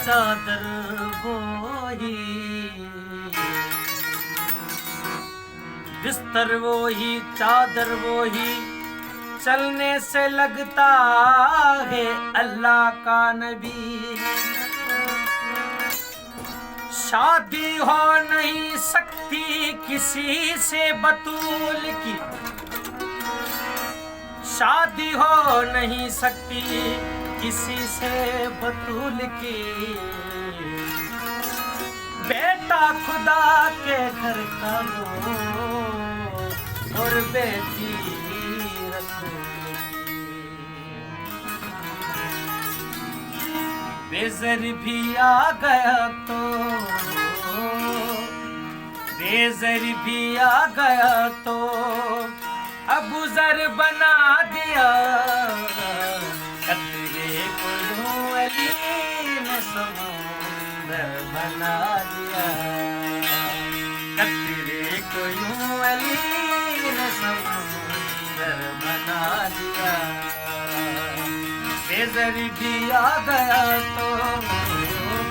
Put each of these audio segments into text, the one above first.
चादर वही, बिस्तर वही, चादर वही, चलने से लगता है अल्लाह का नबी। शादी हो नहीं सकती किसी से बतूल की, शादी हो नहीं सकती किसी से बतूल की, बेटा खुदा के घर का हो और बेटी रसूल की। बेज़र भी आ गया तो, बेज़र भी आ गया तो अबू ज़र बना दिया, कतरे को यूं अली ने समुंदर बना दिया, कतरे को यूं अली ने समुंदर बना दिया। बेज़र भी आ गया तो,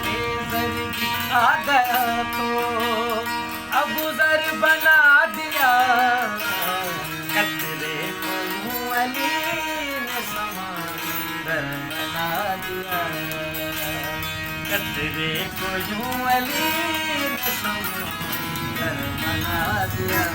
बेज़र भी आ गया तो अबू ज़र बना दिया, कतरे को यूं अली ने समंदर बना दिया, कतरे को यूं अली ने समंदर बना दिया।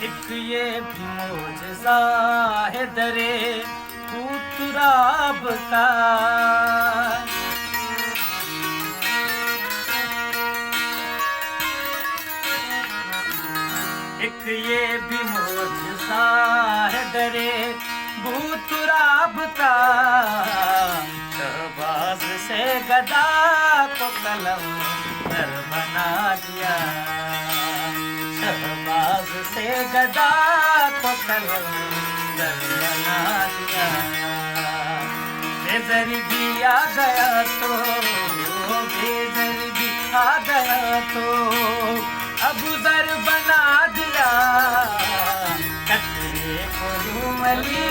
एक ये भी मौजज़ा है दरे कुतराब का, एक ये भी मौजज़ा है दरे कुतराब का, शहबाज से गदा को कलंदर बना दिया, शहबाज से गदा को कलंदर बना दिया। बेज़र भी आ गया तो, बेज़र भी आ गया तो अबू ज़र बना दिया, कतरे को यूं अली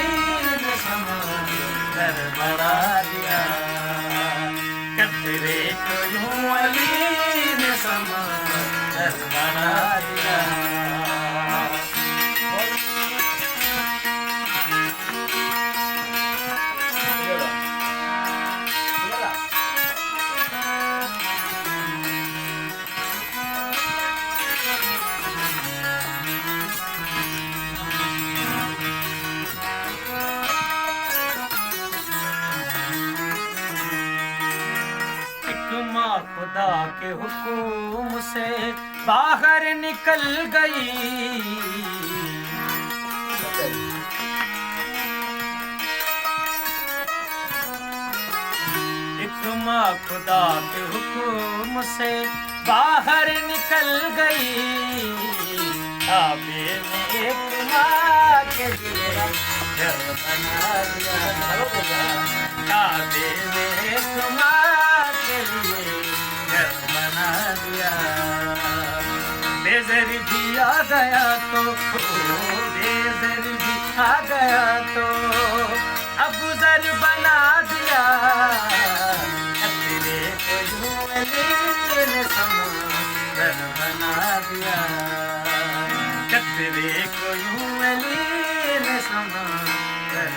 ने समंदर बना दिया, कतरे को यूं अली ने समंदर बना दिया। खुदा के हुक्म से बाहर निकल गई, एक माँ खुदा के हुक्म से बाहर निकल गई, काबे में एक माँ के लिए घर बना दिया, काबे में एक माँ के लिए घर बना दिया। बेज़र भी आ गया तो, बेज़र भी आ गया तो अबू ज़र बना दिया, कतरे को यूं अली ने समंदर बना दिया, कतरे को यूं अली ने समंदर